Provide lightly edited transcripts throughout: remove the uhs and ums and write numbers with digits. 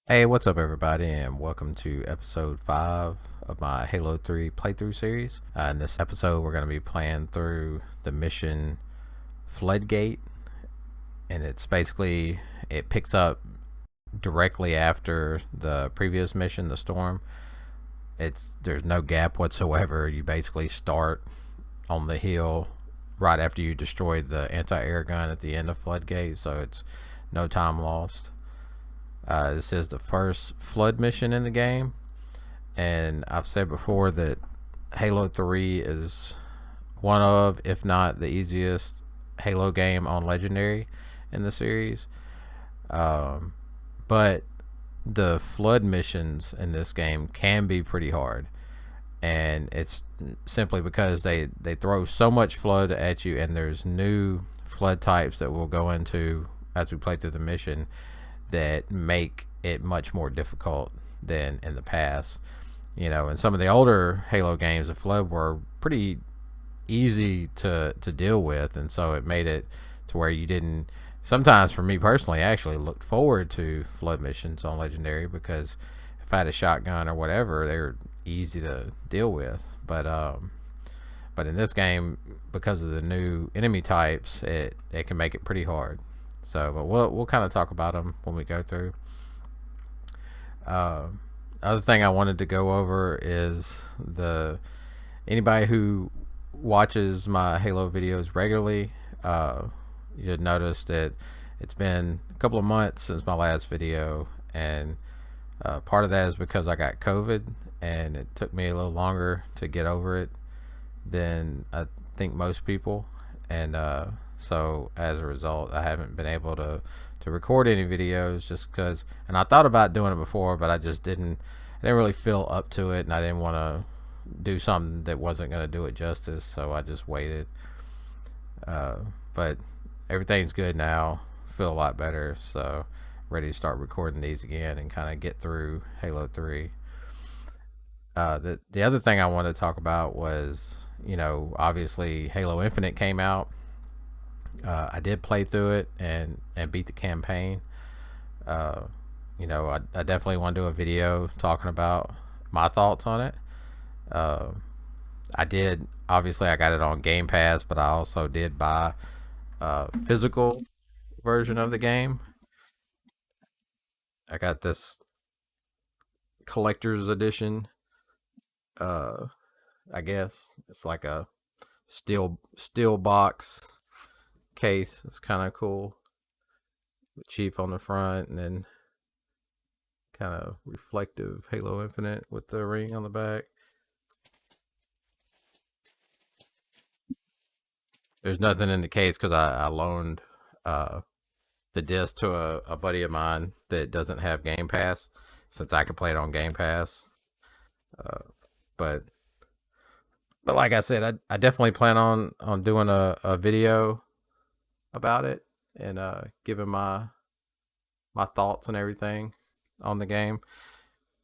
Hey, what's up, everybody, and welcome to episode 5 of my Halo 3 playthrough series. In this episode, we're going to be playing through the mission Floodgate, and it picks up directly after the previous mission, the Storm. There's no gap whatsoever. You basically start on the hill right after you destroyed the anti-air gun at the end of Floodgate, so it's no time lost. This is the first flood mission in the game, and I've said before that Halo 3 is one of, if not the easiest Halo game on Legendary in the series. But the flood missions in this game can be pretty hard, and it's simply because they throw so much flood at you, and there's new flood types that we'll go into as we play through the mission that make it much more difficult than in the past. You know, in some of the older Halo games, the flood were pretty easy to deal with, and so it made it to where you didn't. Sometimes, for me personally, I actually looked forward to flood missions on Legendary because if I had a shotgun or whatever, they were easy to deal with. But in this game, because of the new enemy types, it can make it pretty hard. So, but we'll kind of talk about them when we go through. Uh, Other thing I wanted to go over is the anybody who watches my Halo videos regularly, you'd notice that it's been a couple of months since my last video, and part of that is because I got COVID, and it took me a little longer to get over it than I think most people, and so as a result, I haven't been able to record any videos just because. And I thought about doing it before, but I just didn't. I didn't really feel up to it, and I didn't want to do something that wasn't going to do it justice. So I just waited. But everything's good now. Feel a lot better. So ready to start recording these again and kind of get through Halo 3. The other thing I wanted to talk about was, obviously Halo Infinite came out. I did play through it and beat the campaign. Uh, I definitely want to do a video talking about my thoughts on it. Uh, I did, obviously, I got it on Game Pass, but I also did buy a physical version of the game. I got this collector's edition. Uh, I guess it's like a steel box case. It's kind of cool. With Chief on the front, and then kind of reflective Halo Infinite with the ring on the back. There's nothing in the case because I loaned uh, the disc to a buddy of mine that doesn't have Game Pass, since I could play it on Game Pass. Uh, but like I said, I definitely plan on doing a video about it and giving my thoughts and everything on the game.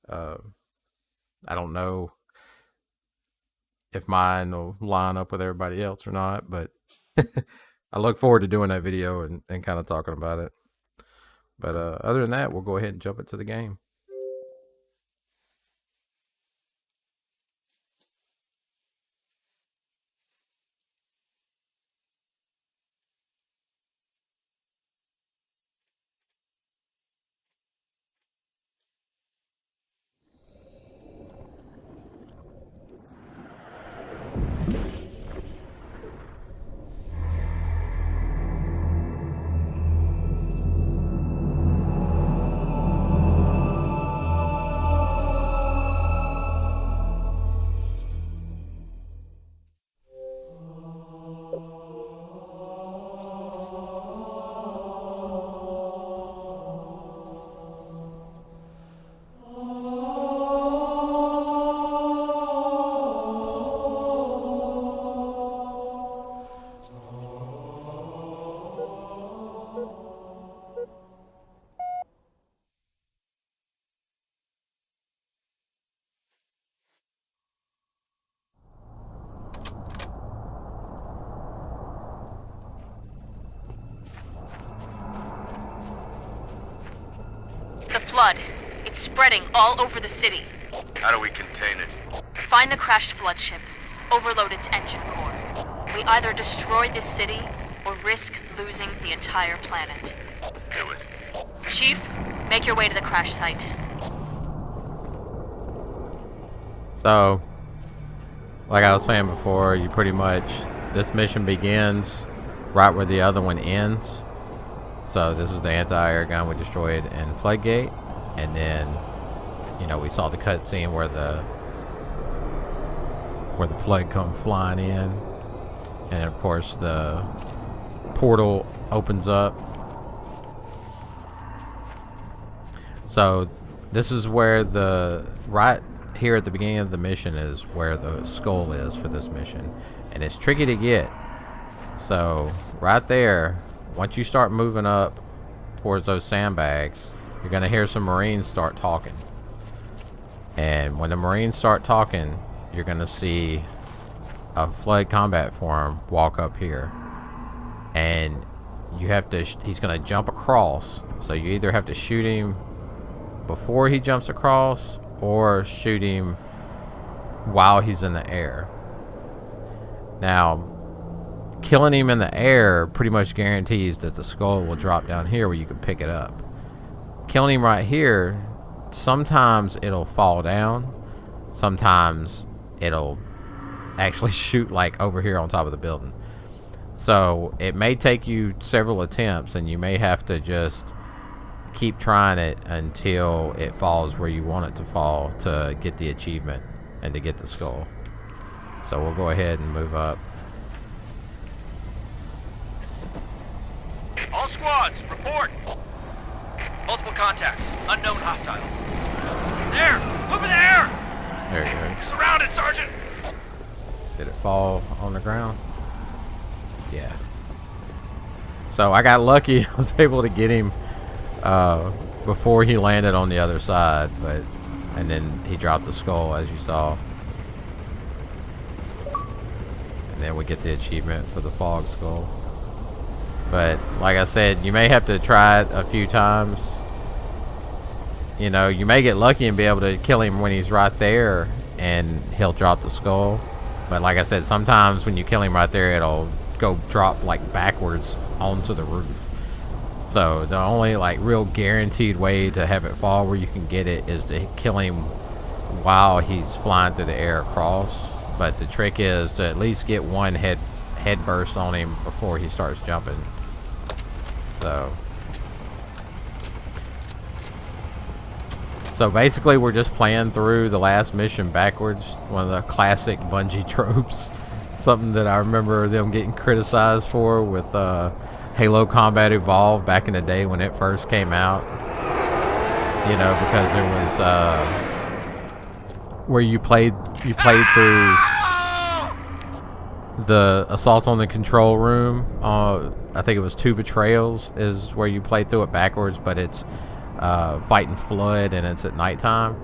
Uh, I don't know if mine will line up with everybody else or not, but I look forward to doing that video and kind of talking about it. But other than that, we'll go ahead and jump into the game. The Flood. spreading all over the city. How do we contain it? Find the crashed flood ship. Overload its engine core. We either destroy this city or risk losing the entire planet. Do it. Chief, make your way to the crash site. So, like I was saying before, you pretty much, this mission begins right where the other one ends. So this is the anti-air gun we destroyed in Floodgate, and then, you know, we saw the cutscene where the flood come flying in, and of course the portal opens up. So this is where right here at the beginning of the mission is where the skull is for this mission, and it's tricky to get. So right there, once you start moving up towards those sandbags, you're gonna hear some Marines start talking, and when the Marines start talking, you're gonna see a Flood combat form walk up here, and you have to he's gonna jump across, so you either have to shoot him before he jumps across or shoot him while he's in the air. Now, killing him in the air pretty much guarantees that the skull will drop down here where you can pick it up. Killing him right here, sometimes it'll fall down, sometimes it'll actually shoot like over here on top of the building. So it may take you several attempts, and you may have to just keep trying it until it falls where you want it to fall to get the achievement and to get the skull. So we'll go ahead and move up. All squads, report! Multiple contacts, unknown hostiles. There! Over there! There you go. Surrounded, Sergeant! Did it fall on the ground? Yeah. So I got lucky. I was able to get him before he landed on the other side, and then he dropped the skull, as you saw. And then we get the achievement for the fog skull. But like I said, you may have to try it a few times. You know, you may get lucky and be able to kill him when he's right there, and he'll drop the skull. But like I said, sometimes when you kill him right there, it'll go drop like backwards onto the roof. So the only like real guaranteed way to have it fall where you can get it is to kill him while he's flying through the air across. But the trick is to at least get one head burst on him before he starts jumping. So basically we're just playing through the last mission backwards. One of the classic Bungie tropes. Something that I remember them getting criticized for with Halo Combat Evolved back in the day when it first came out. You know, because there was where you played through the assault on the control room. I think it was 2 Betrayals is where you play through it backwards, but it's fighting Flood and it's at nighttime.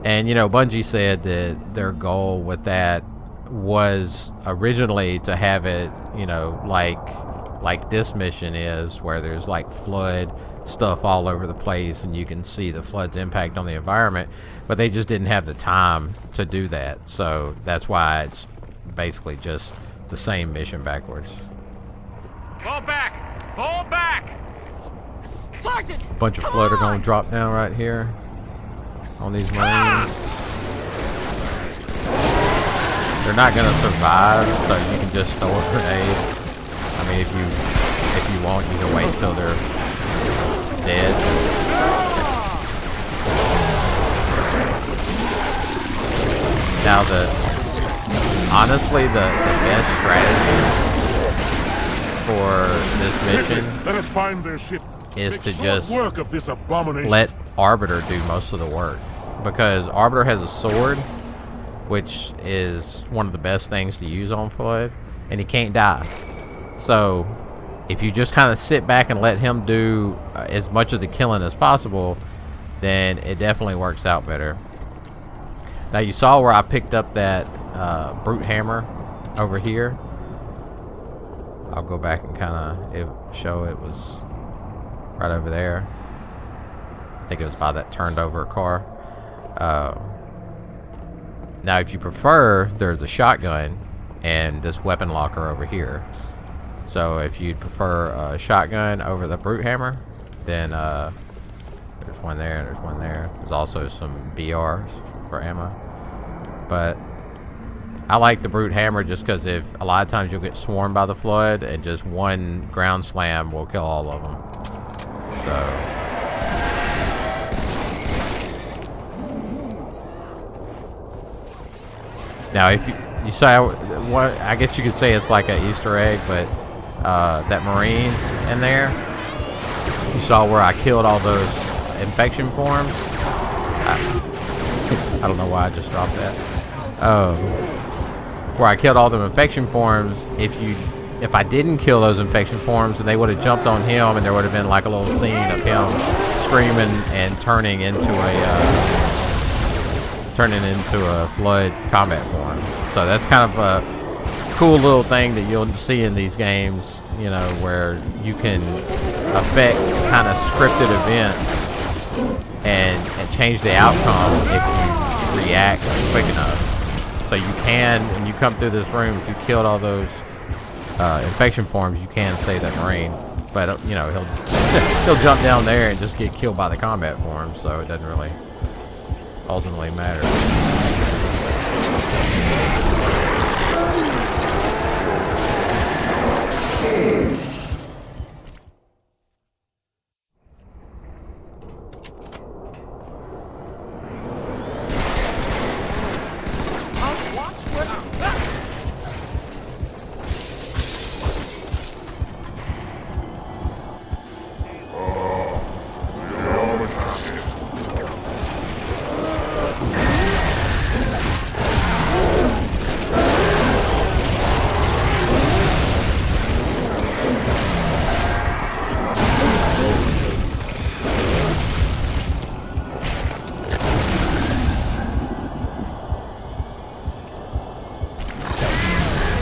And you know, Bungie said that their goal with that was originally to have it, you know, like this mission is, where there's like Flood stuff all over the place and you can see the Flood's impact on the environment, but they just didn't have the time to do that. So that's why it's basically just the same mission backwards. Fall back! Fall back! Sergeant! A bunch of Flood are going to drop down right here on these Marines. They're not going to survive, so you can just throw a grenade. I mean, if you want, you can wait till they're dead. Now honestly, the best strategy for this mission Let us find their ship. is to just work of this abomination. let Arbiter do most of the work, because Arbiter has a sword, which is one of the best things to use on Flood, and he can't die. So if you just kind of sit back and let him do as much of the killing as possible, then it definitely works out better. Now you saw where I picked up that brute hammer over here. I'll go back and kind of show it was right over there. think it was by that turned over car. Now, if you prefer, there's a shotgun and this weapon locker over here. So if you'd prefer a shotgun over the brute hammer, then there's one there, there's one there. There's also some BRs for ammo. But I like the brute hammer just because if a lot of times you'll get swarmed by the flood and just one ground slam will kill all of them. So now if you say what, I guess you could say it's like an Easter egg, but that Marine in there, you saw where I killed all those infection forms. I don't know why I just dropped that. Where I killed all the infection forms, if I didn't kill those infection forms, then they would have jumped on him, and there would have been like a little scene of him screaming and turning into a flood combat form. So that's kind of a cool little thing that you'll see in these games, you know, where you can affect kind of scripted events and change the outcome if you react quick enough. So you can, when you come through this room, if you killed all those infection forms, you can save that Marine. But you know, he'll jump down there and just get killed by the combat form, so it doesn't really ultimately matter.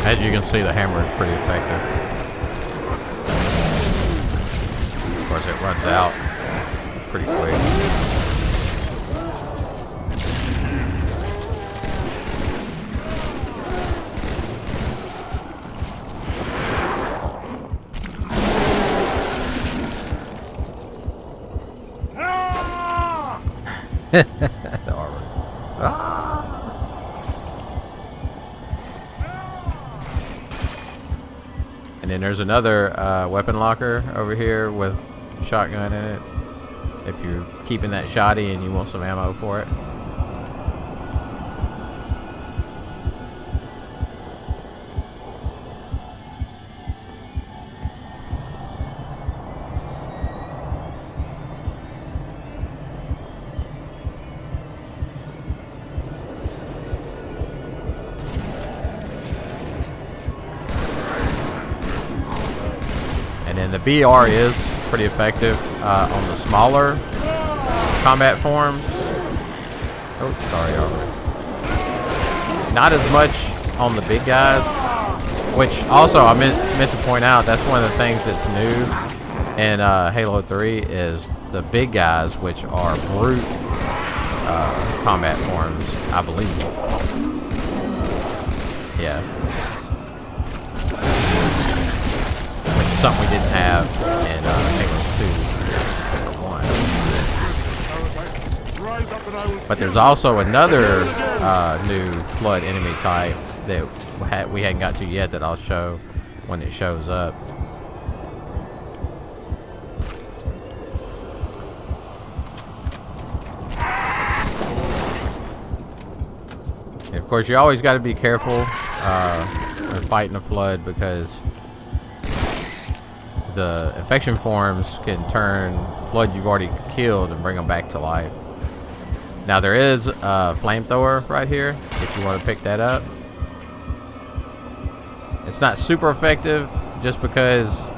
As you can see, the hammer is pretty effective. Of course, it runs out pretty quick. The armor. Ah! And then there's another weapon locker over here with shotgun in it. If you're keeping that shoddy and you want some ammo for it. And the BR is pretty effective on the smaller combat forms. Oh, sorry, armor. Not as much on the big guys, which also I meant to point out, that's one of the things that's new in Halo 3 is the big guys, which are brute combat forms, I believe. Yeah. Something we didn't have in Halo 2 or 1. But there's also another new flood enemy type that we hadn't got to yet that I'll show when it shows up. And of course, you always got to be careful when fighting a flood because the infection forms can turn flood you've already killed and bring them back to life. Now there is a flamethrower right here if you want to pick that up. It's not super effective just because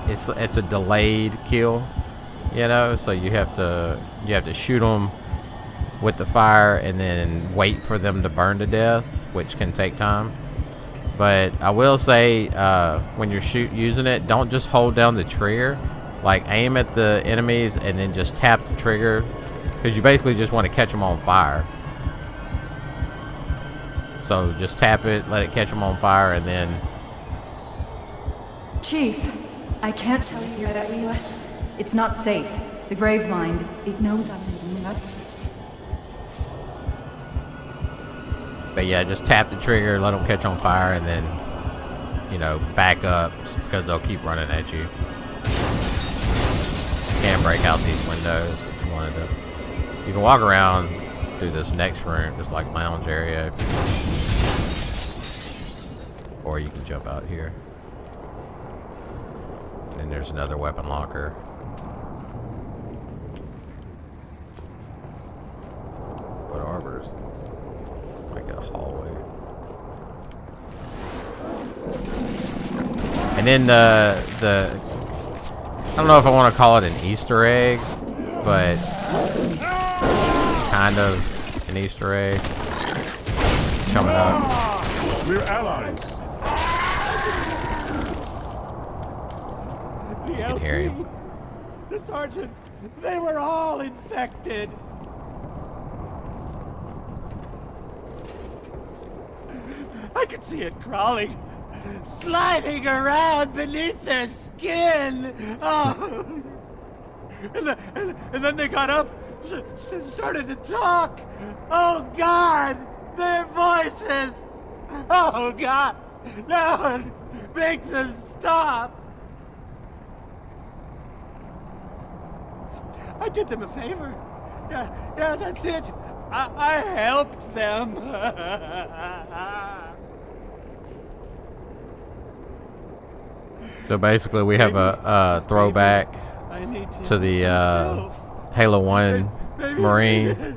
it's a delayed kill, you know, so you have to shoot them with the fire and then wait for them to burn to death, which can take time. But I will say, when you're using it, don't just hold down the trigger like aim at the enemies and then just tap the trigger, because you basically just want to catch them on fire. So just tap it, let it catch them on fire, and then... Chief, I can't tell you that we left. It's not safe. The Gravemind, it knows I'm not. But yeah, just tap the trigger, let them catch on fire, and then, you know, back up, because they'll keep running at you. You can break out these windows if you wanted to. You can walk around through this next room, just like lounge area. Or you can jump out here. And there's another weapon locker. What arbors? Like a hallway. And then the I don't know if I want to call it an Easter egg, but kind of an Easter egg coming up. We're allies. The You can hear LT, him. the sergeant, they were all infected. I could see it crawling, sliding around beneath their skin. Oh. And then they got up, started to talk. Oh God, their voices. Oh God, no, make them stop. I did them a favor. Yeah, that's it. I helped them. So basically, we have a throwback to the Halo 1 Marine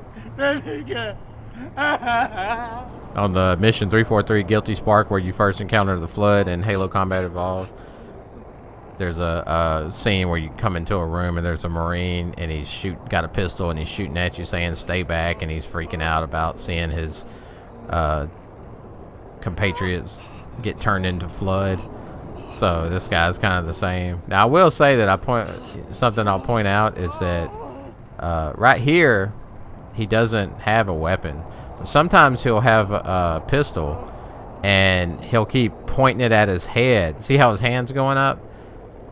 on the mission 343 Guilty Spark, where you first encounter the Flood in Halo Combat Evolved. There's a scene where you come into a room and there's a Marine and he's got a pistol and he's shooting at you saying stay back, and he's freaking out about seeing his compatriots get turned into Flood. So this guy's kind of the same. Now I will say that I'll point out is that right here he doesn't have a weapon, but sometimes he'll have a pistol and he'll keep pointing it at his head. See how his hand's going up?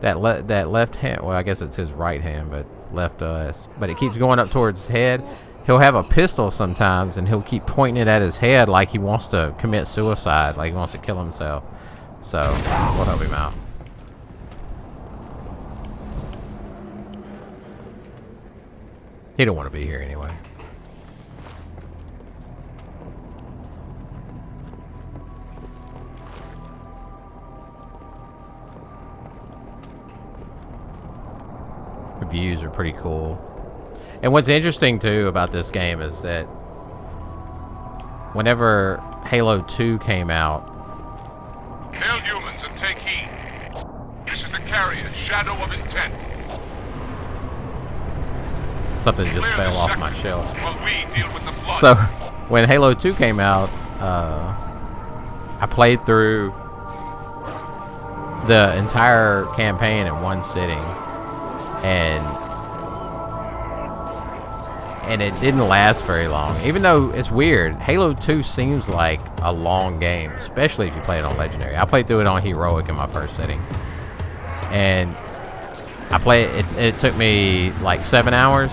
That left hand, well, I guess it's his right hand, but left us. But it keeps going up towards his head. He'll have a pistol sometimes, and he'll keep pointing it at his head like he wants to commit suicide, like he wants to kill himself. So we'll help him out. He don't want to be here anyway. The views are pretty cool. And what's interesting too about this game is that whenever Halo 2 came out, Hail humans and take heed. This is the carrier, Shadow of Intent. something just Clear fell this off sector my shelf. while we deal with the flood. So when Halo 2 came out, I played through the entire campaign in one sitting, and it didn't last very long. Even though it's weird, Halo 2 seems like a long game, especially if you play it on Legendary. I played through it on Heroic in my first sitting, and I played it. It took me like 7 hours,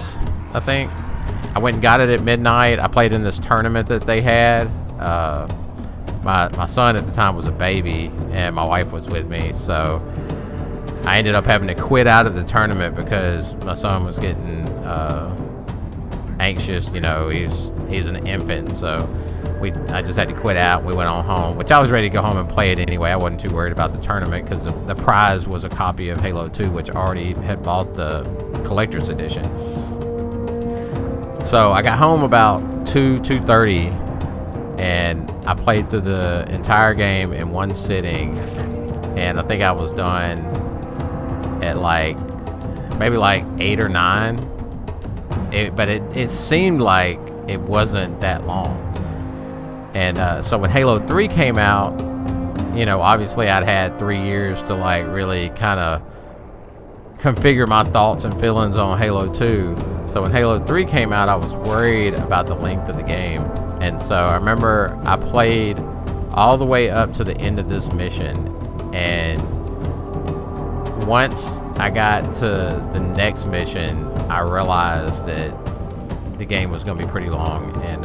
I think. I went and got it at midnight. I played in this tournament that they had. My son at the time was a baby, and my wife was with me, so I ended up having to quit out of the tournament because my son was getting anxious. You know, he's an infant, so I just had to quit out. We went on home, which I was ready to go home and play it anyway. I wasn't too worried about the tournament because the prize was a copy of Halo 2, which I already had bought the collector's edition. So I got home about 2:30, and I played through the entire game in one sitting, and I think I was done at maybe 8 or 9. But it seemed like it wasn't that long. And so when Halo 3 came out, you know, obviously I'd had 3 years to really kind of configure my thoughts and feelings on Halo 2. So when Halo 3 came out, I was worried about the length of the game. And so I remember I played all the way up to the end of this mission, and once I got to the next mission, I realized that the game was going to be pretty long, and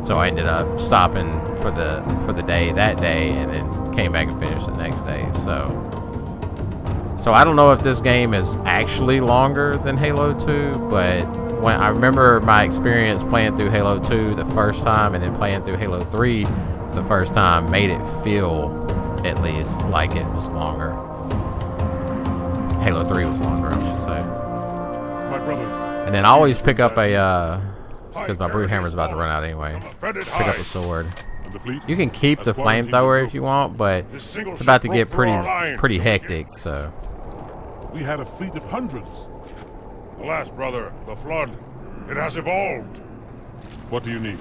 so I ended up stopping for the day that day, and then came back and finished the next day. So I don't know if this game is actually longer than Halo 2, but when I remember my experience playing through Halo 2 the first time and then playing through Halo 3 the first time made it feel at least like it was longer. Halo 3 was longer, I should say. My brothers. And then I always pick up a because my brute hammer's about to run out anyway. Pick up a sword. And the fleet You can keep the has quarantined flamethrower the if you want, but This single it's about to ship get broke through our line. pretty hectic. So We had a fleet of hundreds. Alas, brother, the flood. It has evolved. What do you need?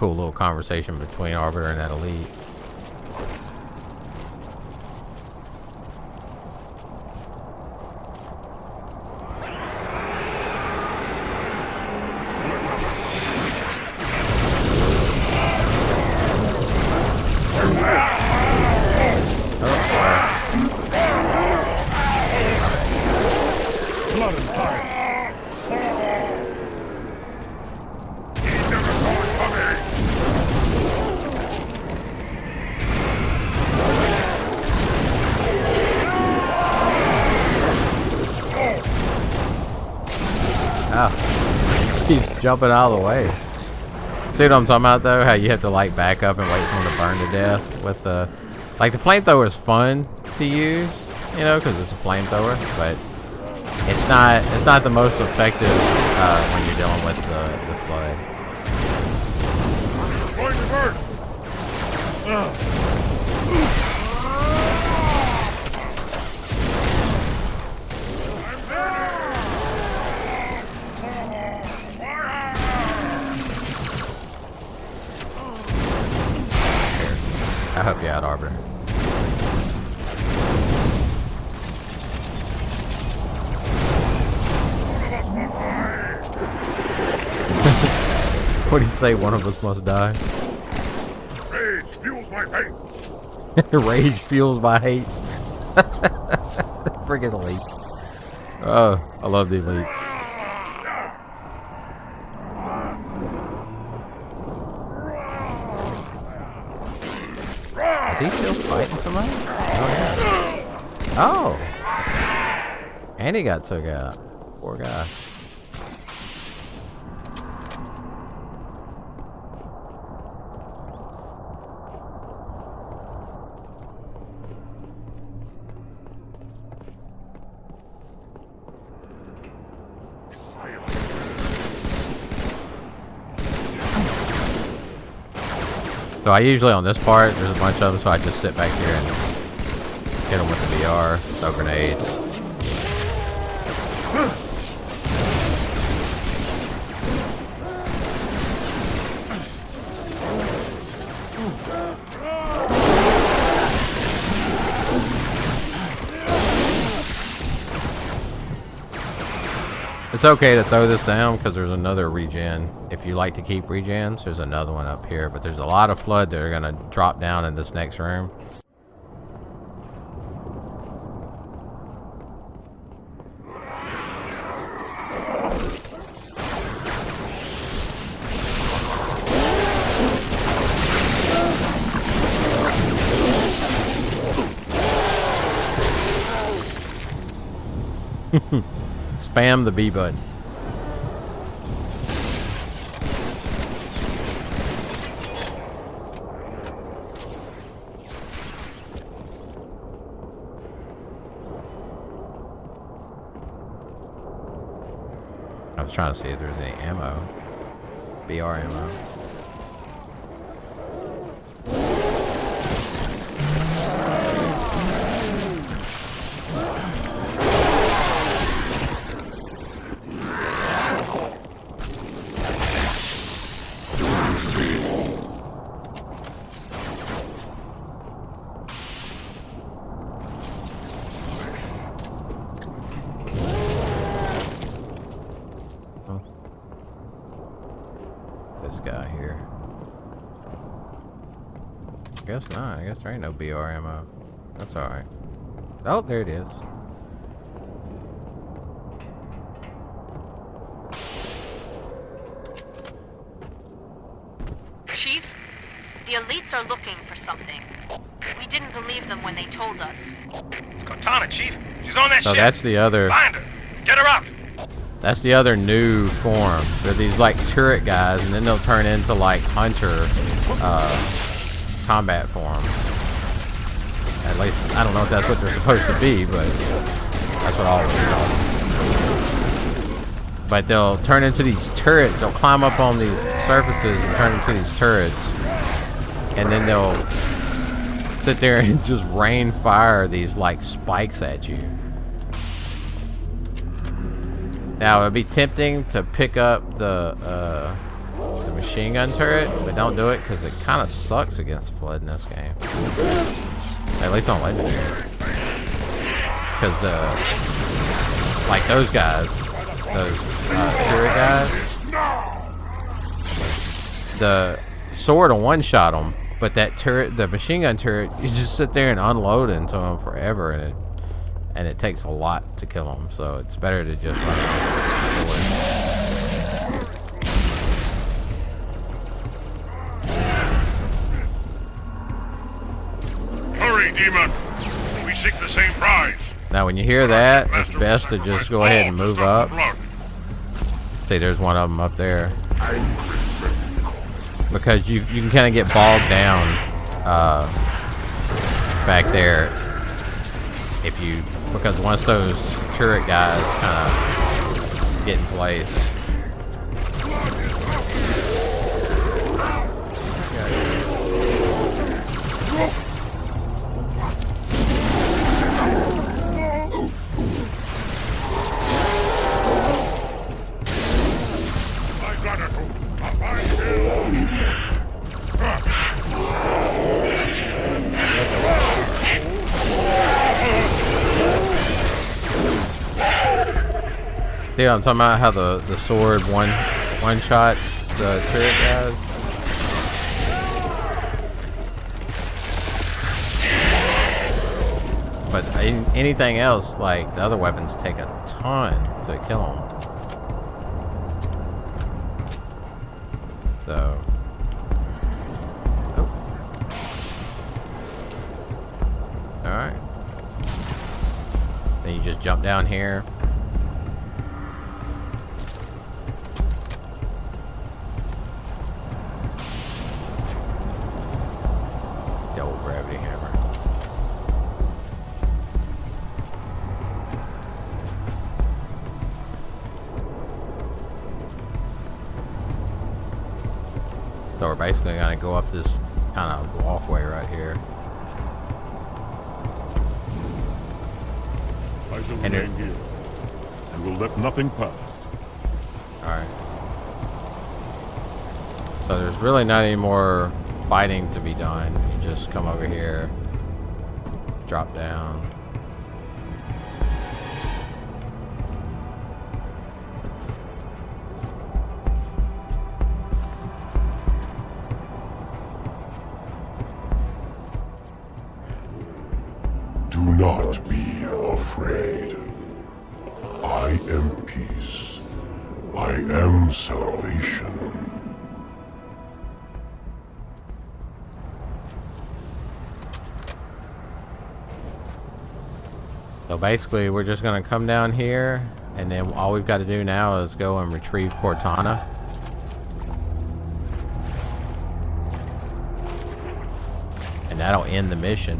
cool little conversation between Arbiter and that elite. Blood and fire. Oh, keeps jumping out of the way. See what I'm talking about though? How you have to like back up and wait for him to burn to death with the, like the flamethrower is fun to use, you know, because it's a flamethrower, but it's not the most effective when you're dealing with the flood. Going to burn. I hope you're out, Arbiter. What do you say? One of us must die. Rage fuels my hate. Rage fuels my hate. Friggin' elites. Oh, I love the elites. Is he still fighting somebody? Oh, yeah. Oh! And he got took out. Poor guy. So I usually on this part, there's a bunch of them, so I just sit back here and hit them with the VR, throw grenades. It's okay to throw this down because there's another regen. If you like to keep regens, there's another one up here. But there's a lot of flood that are going to drop down in this next room. Spam the B button. I was trying to see if there's any ammo. BR ammo. this guy here? I guess not. I guess there ain't no BR ammo. That's alright. Oh, there it is. Chief, the elites are looking for something. We didn't believe them when they told us. It's Cortana, Chief. She's on that So ship. that's the other. Find her. Get her out. That's the other new form. They're these like turret guys, and then they'll turn into like hunter combat forms. At least I don't know if that's what they're supposed to be, but that's what all of them are. But they'll turn into these turrets. They'll climb up on these surfaces and turn into these turrets, and then they'll sit there and just rain fire these like spikes at you. Now it'd be tempting to pick up the machine gun turret, but don't do it because it kind of sucks against Flood in this game. At least on Legendary, because like those guys, those turret guys, the sword will one-shot them, but that turret, the machine gun turret, you just sit there and unload into them forever, and it takes a lot to kill them. So it's better to just run off with the sword. Hurry, demon! We seek the same prize. Now, when you hear that, it's best to just go ahead and move up. See, there's one of them up there. Because you can kind of get bogged down back there because once those turret guys kind of get in place. Yeah, I'm talking about how the sword one shots the turret guys. But anything else, like the other weapons, take a ton to kill them. So. Oh. All right. Then you just jump down here. Gravity hammer. So we're basically gonna go up this kind of walkway right here. I shall remain here. And will let nothing pass. Alright. So there's really not any more fighting to be done. You just come over here, drop down. Do not be afraid. I am peace. I am salvation. So basically, we're just gonna come down here, and then all we've got to do now is go and retrieve Cortana. And that'll end the mission.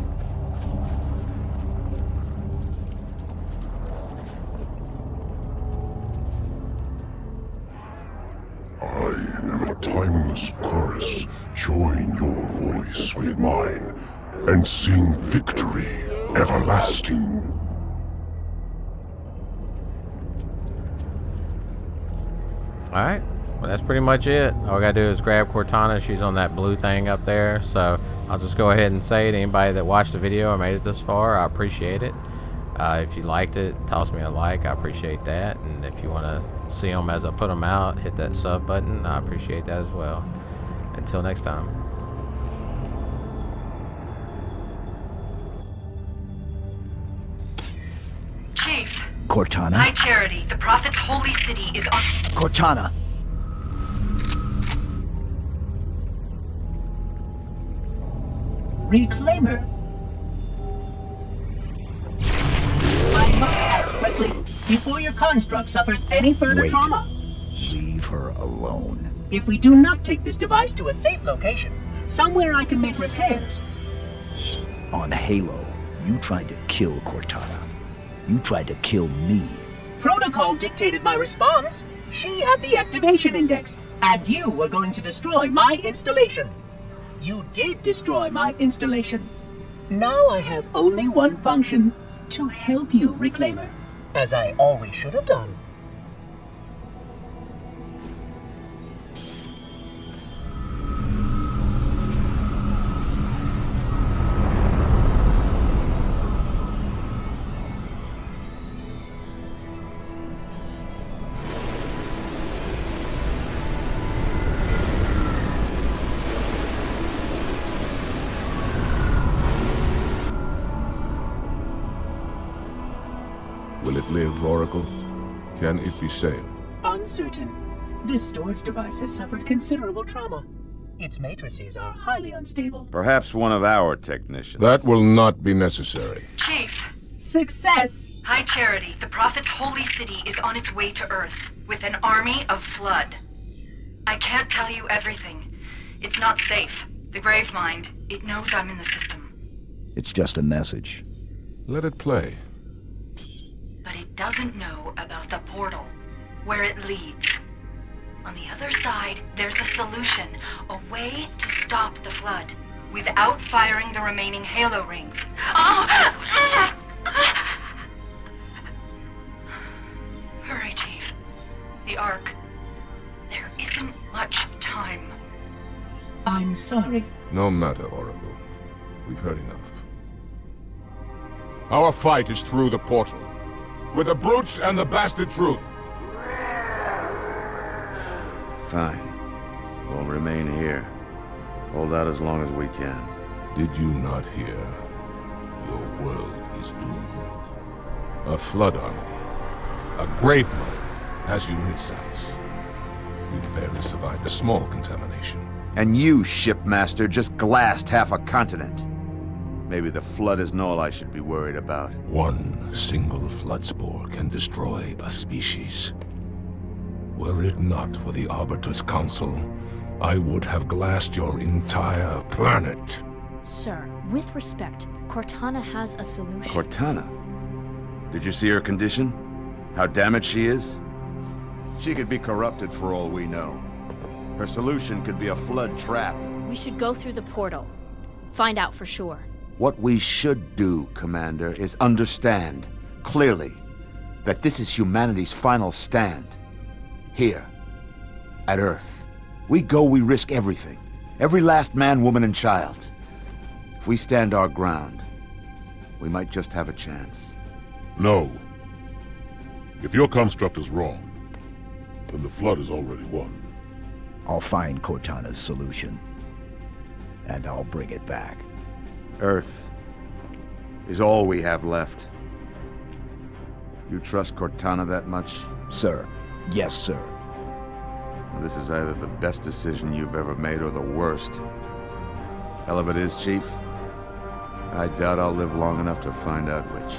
I am a timeless chorus. Join your voice with mine and sing victory everlasting. Alright, well that's pretty much it. All I gotta do is grab Cortana. She's on that blue thing up there. So I'll just go ahead and say to anybody that watched the video or made it this far, I appreciate it. If you liked it, toss me a like. I appreciate that. And if you want to see them as I put them out, hit that sub button. I appreciate that as well. Until next time. Chief. Cortana? High Charity, the Prophet's holy city is on... Cortana! Reclaimer. I must act quickly before your construct suffers any further Wait. trauma. Leave her alone. If we do not take this device to a safe location, somewhere I can make repairs. On Halo, you tried to kill Cortana. You tried to kill me. Protocol dictated my response. She had the activation index, and you were going to destroy my installation. You did destroy my installation. Now I have only one function, to help you, Reclaimer, as I always should have done. Will it live, Oracle? Can it be saved? Uncertain. This storage device has suffered considerable trauma. Its matrices are highly unstable. Perhaps one of our technicians. That will not be necessary. Chief. Success! High Charity, the Prophet's holy city is on its way to Earth, with an army of Flood. I can't tell you everything. It's not safe. The Gravemind, it knows I'm in the system. It's just a message. Let it play. But it doesn't know about the portal, where it leads. On the other side, there's a solution, a way to stop the Flood, without firing the remaining Halo rings. Hurry, Chief. The Ark. There isn't much time. I'm sorry. No matter, Oracle. We've heard enough. Our fight is through the portal. With the brutes and the bastard truth. Fine. We'll remain here. Hold out as long as we can. Did you not hear? Your world is doomed. A Flood army, a Gravemind, has you in its sights. You barely survived a small contamination. And you, Shipmaster, just glassed half a continent. Maybe the Flood isn't all I should be worried about. One single Flood spore can destroy a species. Were it not for the Arbiter's Council, I would have glassed your entire planet. Sir, with respect, Cortana has a solution. Cortana? Did you see her condition? How damaged she is? She could be corrupted for all we know. Her solution could be a Flood trap. We should go through the portal. Find out for sure. What we should do, Commander, is understand, clearly, that this is humanity's final stand. Here, at Earth. We go, we risk everything. Every last man, woman, and child. If we stand our ground, we might just have a chance. No. If your construct is wrong, then the Flood is already won. I'll find Cortana's solution. And I'll bring it back. Earth is all we have left. You trust Cortana that much? Sir. Yes, sir. This is either the best decision you've ever made or the worst. Hell of it is, Chief. I doubt I'll live long enough to find out which.